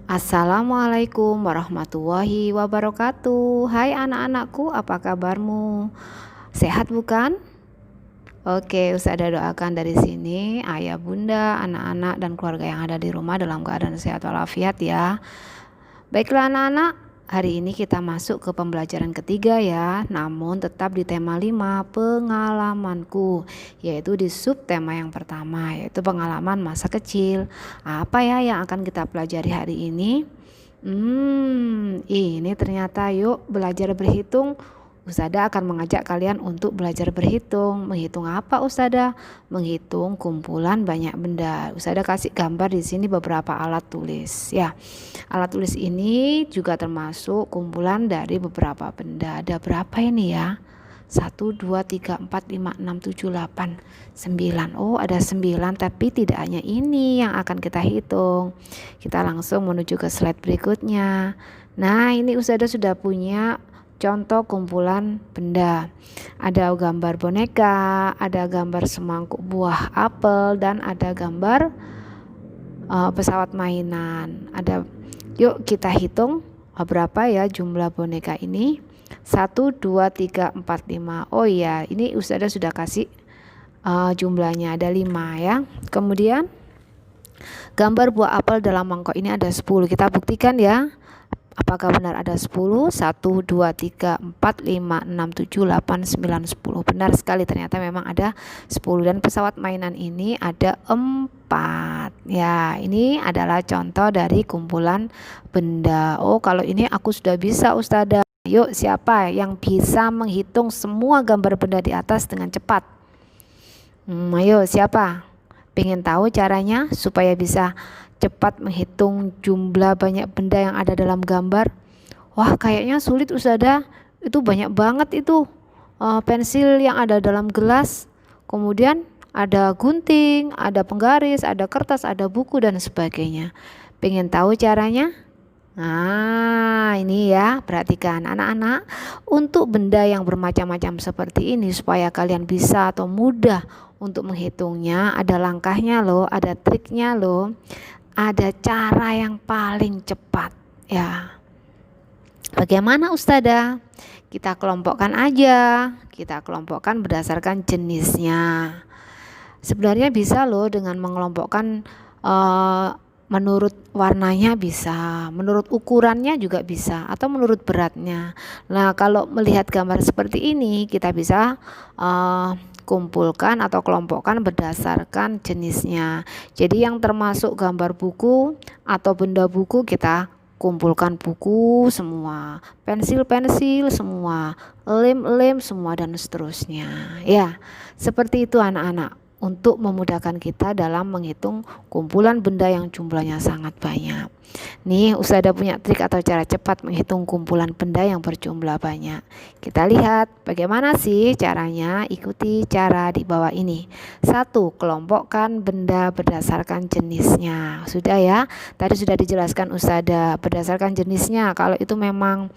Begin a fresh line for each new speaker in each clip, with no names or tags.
Assalamualaikum warahmatullahi wabarakatuh. Hai anak-anakku, apa kabarmu? Sehat bukan? Oke, Ustazah doakan dari sini ayah, bunda, anak-anak dan keluarga yang ada di rumah dalam keadaan sehat walafiat ya. Baiklah anak-anak, hari ini kita masuk ke pembelajaran ketiga ya, namun tetap di tema 5 pengalamanku, yaitu di subtema yang pertama, yaitu pengalaman masa kecil. Apa ya yang akan kita pelajari hari ini? Ini ternyata yuk belajar berhitung. Ustazah akan mengajak kalian untuk belajar berhitung. Menghitung apa Ustazah? Menghitung kumpulan banyak benda. Ustazah kasih gambar di sini beberapa alat tulis ya. Alat tulis ini juga termasuk kumpulan dari beberapa benda. Ada berapa ini ya? 1, 2, 3, 4, 5, 6, 7, 8, 9. Oh, ada 9, tapi tidak hanya ini yang akan kita hitung. Kita langsung menuju ke slide berikutnya. Nah, ini Ustazah sudah punya contoh kumpulan benda. Ada gambar boneka, ada gambar semangkuk buah apel, dan ada gambar pesawat mainan. Yuk kita hitung berapa ya jumlah boneka ini. 1, 2, 3, 4, 5. Oh iya, ini Ustazah sudah kasih jumlahnya ada 5 ya. Kemudian gambar buah apel dalam mangkok ini ada 10. Kita buktikan ya. Apakah benar ada 10? 1, 2, 3, 4, 5, 6, 7, 8, 9, 10. Benar sekali, ternyata memang ada 10. Dan pesawat mainan ini ada 4. Ya, ini adalah contoh dari kumpulan benda. Oh, kalau ini aku sudah bisa Ustazah. Yuk, siapa yang bisa menghitung semua gambar benda di atas dengan cepat? Ayo, siapa? Pengen tahu caranya supaya bisa cepat menghitung jumlah banyak benda yang ada dalam gambar? Wah, kayaknya sulit Ustazah. Itu banyak banget itu pensil yang ada dalam gelas. Kemudian ada gunting, ada penggaris, ada kertas, ada buku dan sebagainya. Pengen tahu caranya? Nah, ini ya, perhatikan anak-anak. Untuk benda yang bermacam-macam seperti ini, supaya kalian bisa atau mudah untuk menghitungnya, ada langkahnya loh, ada triknya loh, ada cara yang paling cepat ya. Bagaimana Ustazah? Kita kelompokkan aja, kita kelompokkan berdasarkan jenisnya. Sebenarnya bisa loh dengan mengelompokkan menurut warnanya bisa, menurut ukurannya juga bisa, atau menurut beratnya. Nah, kalau melihat gambar seperti ini, kita bisa kumpulkan atau kelompokkan berdasarkan jenisnya. Jadi yang termasuk gambar buku atau benda buku kita kumpulkan buku semua, pensil-pensil semua, lem-lem semua dan seterusnya. Ya, seperti itu anak-anak. Untuk memudahkan kita dalam menghitung kumpulan benda yang jumlahnya sangat banyak. Nih, Ustazah punya trik atau cara cepat menghitung kumpulan benda yang berjumlah banyak. Kita lihat bagaimana sih caranya. Ikuti cara di bawah ini. 1. Kelompokkan benda berdasarkan jenisnya. Sudah ya, tadi sudah dijelaskan Ustazah berdasarkan jenisnya. Kalau itu memang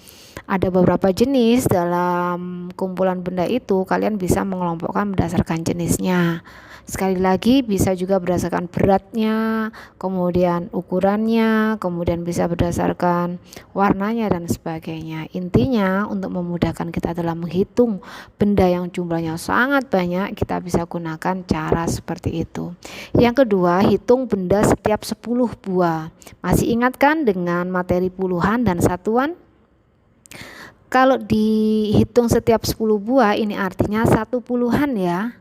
ada beberapa jenis dalam kumpulan benda itu, kalian bisa mengelompokkan berdasarkan jenisnya. Sekali lagi, bisa juga berdasarkan beratnya, kemudian ukurannya, kemudian bisa berdasarkan warnanya dan sebagainya. Intinya untuk memudahkan kita dalam menghitung benda yang jumlahnya sangat banyak, kita bisa gunakan cara seperti itu. Yang kedua, hitung benda setiap 10 buah. Masih ingat kan dengan materi puluhan dan satuan? Kalau dihitung setiap 10 buah, ini artinya 1 puluhan ya.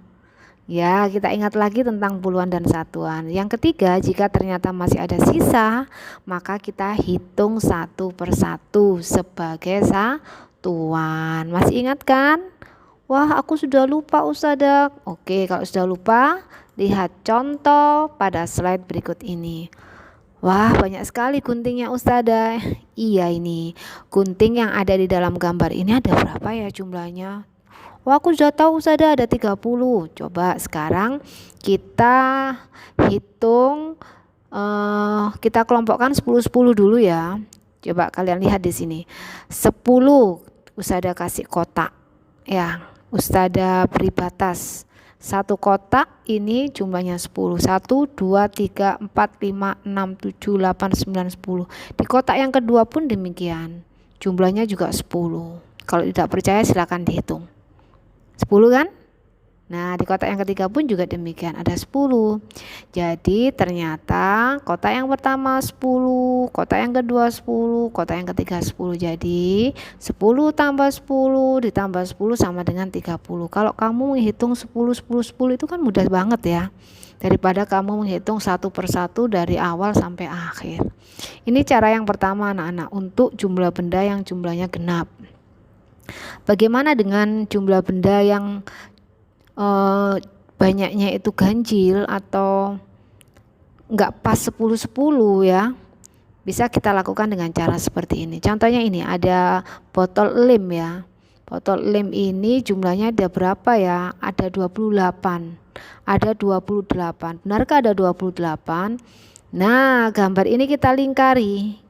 Ya, kita ingat lagi tentang puluhan dan satuan. Yang ketiga, jika ternyata masih ada sisa, maka kita hitung satu persatu sebagai satuan. Masih ingat kan? Wah, aku sudah lupa Ustazah. Oke, kalau sudah lupa, lihat contoh pada slide berikut ini. Wah, banyak sekali guntingnya Ustazah. Iya, ini gunting yang ada di dalam gambar ini ada berapa ya jumlahnya? Wah, aku sudah tahu Ustazah ada 30. Coba sekarang kita hitung, kita kelompokkan 10-10 dulu ya. Coba kalian lihat di sini. 10 Ustazah kasih kotak. Ya, Ustazah beri batas. Satu kotak ini jumlahnya 10. 1, 2, 3, 4, 5, 6, 7, 8, 9, 10. Di kotak yang kedua pun demikian. Jumlahnya juga 10. Kalau tidak percaya silakan dihitung. 10 kan? Nah, di kotak yang ketiga pun juga demikian, ada 10. Jadi ternyata kotak yang pertama 10, kotak yang kedua 10, kotak yang ketiga 10. Jadi 10 tambah 10 ditambah 10 sama dengan 30. Kalau kamu menghitung 10, 10, 10 itu kan mudah banget ya, daripada kamu menghitung satu persatu dari awal sampai akhir. Ini cara yang pertama anak-anak untuk jumlah benda yang jumlahnya genap. Bagaimana dengan jumlah benda yang banyaknya itu ganjil atau enggak pas 10-10 ya? Bisa kita lakukan dengan cara seperti ini. Contohnya ini ada botol lem ya. Botol lem ini jumlahnya ada berapa ya? Ada 28. Ada 28. Benarkah ada 28? Nah, gambar ini kita lingkari.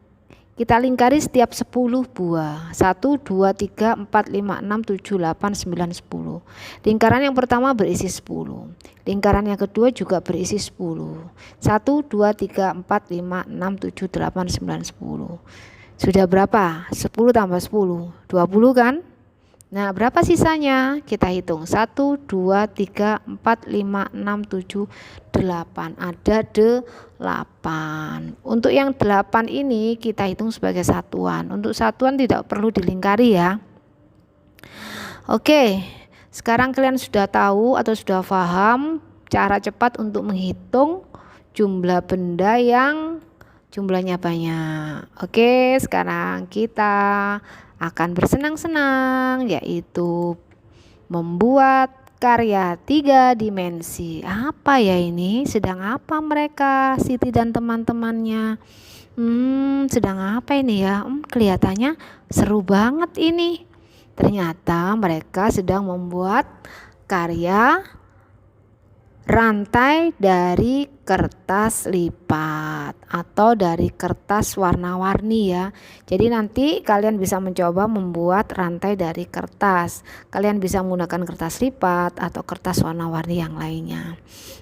Kita lingkari setiap 10 buah. 1, 2, 3, 4, 5, 6, 7, 8, 9, 10. Lingkaran yang pertama berisi 10. Lingkaran yang kedua juga berisi 10. 1, 2, 3, 4, 5, 6, 7, 8, 9, 10. Sudah berapa? 10 tambah 10. 20 kan? Nah, berapa sisanya? Kita hitung. 1, 2, 3, 4, 5, 6, 7, 8. Ada 8. Untuk yang 8 ini kita hitung sebagai satuan. Untuk satuan tidak perlu dilingkari ya. Oke, sekarang kalian sudah tahu atau sudah paham cara cepat untuk menghitung jumlah benda yang jumlahnya banyak. Oke, sekarang kita akan bersenang-senang, yaitu membuat karya 3 dimensi. Apa ya ini? Sedang apa mereka, Siti dan teman-temannya? Sedang apa ini ya? Kelihatannya seru banget ini. Ternyata mereka sedang membuat karya rantai dari kertas lipat atau dari kertas warna-warni ya. Jadi nanti kalian bisa mencoba membuat rantai dari kertas. Kalian bisa menggunakan kertas lipat atau kertas warna-warni yang lainnya.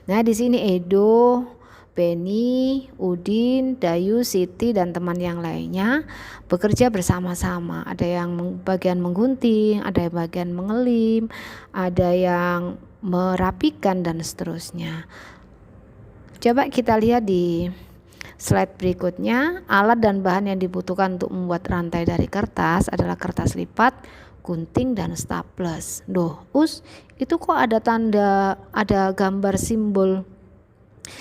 Nah, di sini Edo, Benny, Udin, Dayu, Siti dan teman yang lainnya bekerja bersama-sama. Ada yang bagian menggunting, ada yang bagian mengelim, ada yang merapikan dan seterusnya. Coba kita lihat di slide berikutnya. Alat dan bahan yang dibutuhkan untuk membuat rantai dari kertas adalah kertas lipat, gunting dan staples. Itu kok ada gambar simbol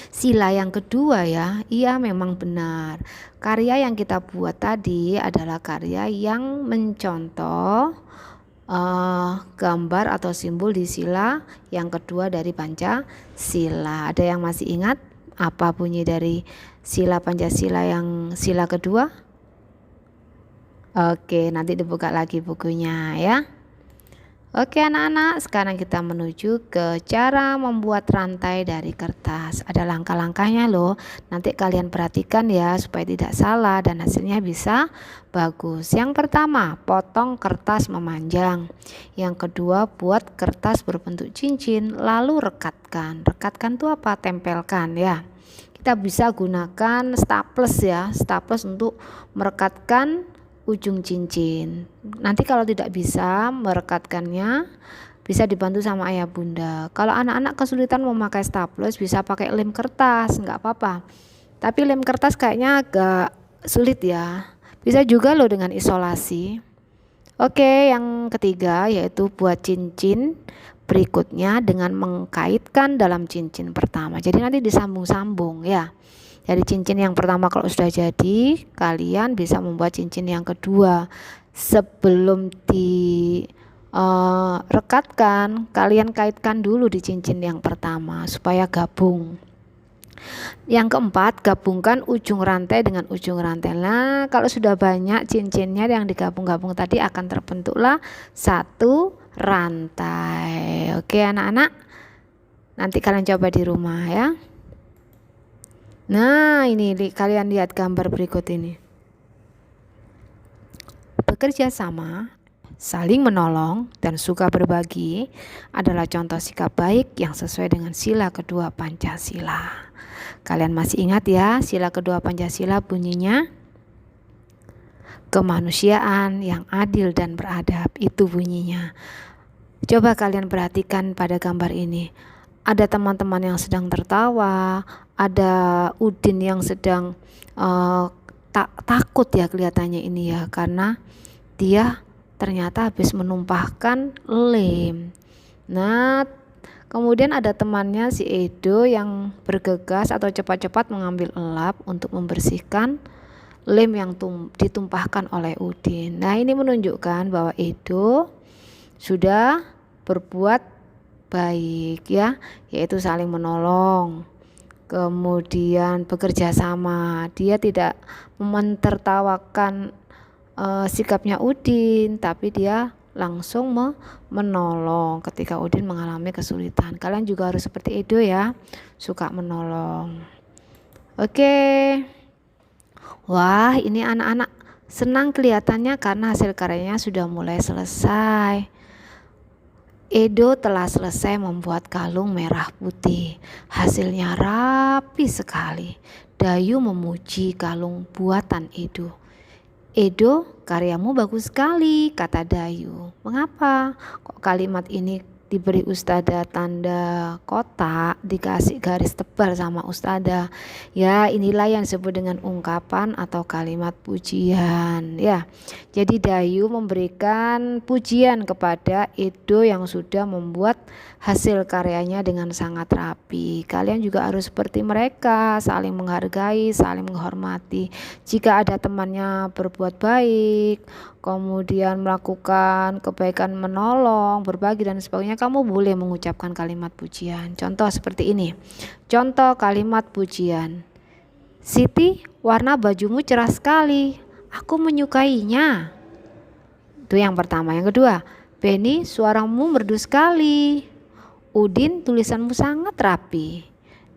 sila yang kedua ya? Iya, memang benar. Karya yang kita buat tadi adalah karya yang mencontoh gambar atau simbol di sila yang kedua dari Pancasila. Ada yang masih ingat apa bunyi dari sila Pancasila yang sila kedua? Oke, nanti dibuka lagi bukunya ya. Oke anak-anak, sekarang kita menuju ke cara membuat rantai dari kertas. Ada langkah-langkahnya loh. Nanti kalian perhatikan ya supaya tidak salah dan hasilnya bisa bagus. Yang pertama, potong kertas memanjang. Yang kedua, buat kertas berbentuk cincin lalu rekatkan. Rekatkan itu apa? Tempelkan ya. Kita bisa gunakan staples ya. Staples untuk merekatkan ujung cincin. Nanti kalau tidak bisa merekatkannya, bisa dibantu sama ayah bunda. Kalau anak-anak kesulitan memakai staples, bisa pakai lem kertas, nggak apa-apa. Tapi lem kertas kayaknya agak sulit ya. Bisa juga loh dengan isolasi. Oke, yang ketiga yaitu buat cincin berikutnya dengan mengkaitkan dalam cincin pertama. Jadi nanti disambung-sambung ya. Dari cincin yang pertama kalau sudah jadi, kalian bisa membuat cincin yang kedua. Sebelum rekatkan, kalian kaitkan dulu di cincin yang pertama supaya gabung. Yang keempat, gabungkan ujung rantai dengan ujung rantai. Nah, kalau sudah banyak cincinnya yang digabung-gabung tadi akan terbentuklah satu rantai. Oke anak-anak, nanti kalian coba di rumah ya. Nah, ini kalian lihat gambar berikut ini. Bekerja sama Saling menolong dan suka berbagi adalah contoh sikap baik yang sesuai dengan sila kedua Pancasila. Kalian masih ingat ya, sila kedua Pancasila bunyinya? Kemanusiaan yang adil dan beradab, itu bunyinya. Coba kalian perhatikan pada gambar ini. Ada teman-teman yang sedang tertawa, ada Udin yang sedang takut ya kelihatannya ini ya, karena dia ternyata habis menumpahkan lem. Nah, kemudian ada temannya si Edo yang bergegas atau cepat-cepat mengambil elap untuk membersihkan lem yang ditumpahkan oleh Udin. Nah, ini menunjukkan bahwa Edo sudah berbuat baik ya, yaitu saling menolong. Kemudian bekerja sama. Dia tidak mentertawakan sikapnya Udin, tapi dia langsung menolong ketika Udin mengalami kesulitan. Kalian juga harus seperti Edo ya, suka menolong. Oke. Wah, ini anak-anak senang kelihatannya karena hasil karyanya sudah mulai selesai. Edo telah selesai membuat kalung merah putih. Hasilnya rapi sekali. Dayu memuji kalung buatan Edo. Edo, karyamu bagus sekali, kata Dayu. Mengapa? Kok kalimat ini diberi Ustadzah tanda kotak, dikasih garis tebal sama Ustadzah? Ya, inilah yang disebut dengan ungkapan atau kalimat pujian ya. Jadi Dayu memberikan pujian kepada Edo yang sudah membuat hasil karyanya dengan sangat rapi. Kalian juga harus seperti mereka, saling menghargai, saling menghormati. Jika ada temannya berbuat baik, kemudian melakukan kebaikan, menolong, berbagi dan sebagainya, kamu boleh mengucapkan kalimat pujian. Contoh seperti ini. Contoh kalimat pujian. Siti, warna bajumu cerah sekali. Aku menyukainya. Itu yang pertama. Yang kedua, Beni, suaramu merdu sekali. Udin, tulisanmu sangat rapi.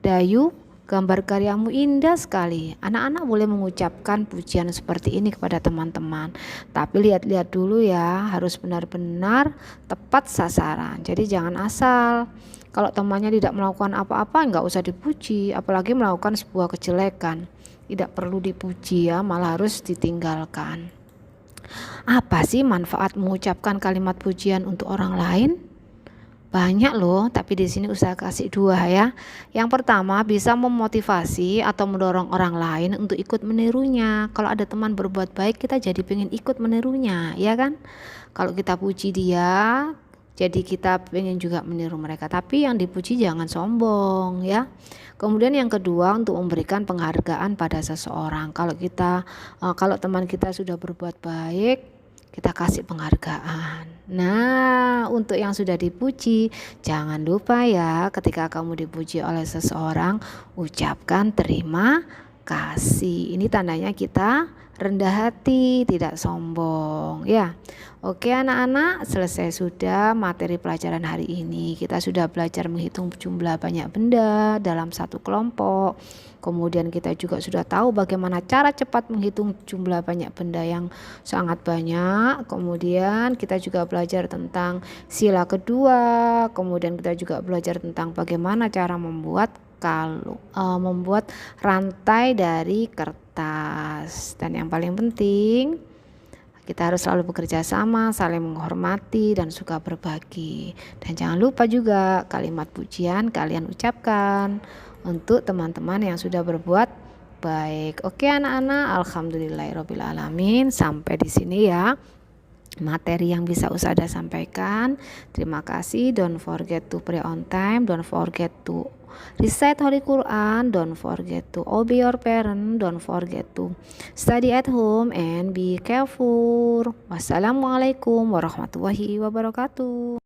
Dayu, gambar karyamu indah sekali. Anak-anak boleh mengucapkan pujian seperti ini kepada teman-teman. Tapi lihat-lihat dulu ya, harus benar-benar tepat sasaran. Jadi jangan asal. Kalau temannya tidak melakukan apa-apa, nggak usah dipuji. Apalagi melakukan sebuah kejelekan. Tidak perlu dipuji ya, malah harus ditinggalkan. Apa sih manfaat mengucapkan kalimat pujian untuk orang lain? Banyak loh, tapi di sini usaha kasih dua ya. Yang pertama, bisa memotivasi atau mendorong orang lain untuk ikut menirunya. Kalau ada teman berbuat baik, kita jadi pengen ikut menirunya, ya kan? Kalau kita puji dia, jadi kita pengen juga meniru mereka. Tapi yang dipuji jangan sombong ya. Kemudian yang kedua, untuk memberikan penghargaan pada seseorang. Kalau teman kita sudah berbuat baik, kita kasih penghargaan. Nah, untuk yang sudah dipuji, jangan lupa ya, ketika kamu dipuji oleh seseorang, ucapkan terima kasih. Ini tandanya kita rendah hati, tidak sombong ya. Oke anak-anak, selesai sudah materi pelajaran hari ini. Kita sudah belajar menghitung jumlah banyak benda dalam satu kelompok. Kemudian kita juga sudah tahu bagaimana cara cepat menghitung jumlah banyak benda yang sangat banyak. Kemudian kita juga belajar tentang sila kedua. Kemudian kita juga belajar tentang bagaimana cara membuat rantai dari kertas. Dan yang paling penting, kita harus selalu bekerja sama, saling menghormati dan suka berbagi. Dan jangan lupa juga kalimat pujian kalian ucapkan untuk teman-teman yang sudah berbuat baik. Oke anak-anak, alhamdulillahirabbil alamin. Sampai di sini ya materi yang bisa Ustadzah sampaikan. Terima kasih. Don't forget to pray on time, don't forget to recite Holy Quran, don't forget to obey your parent, don't forget to study at home and be careful. Wassalamualaikum warahmatullahi wabarakatuh.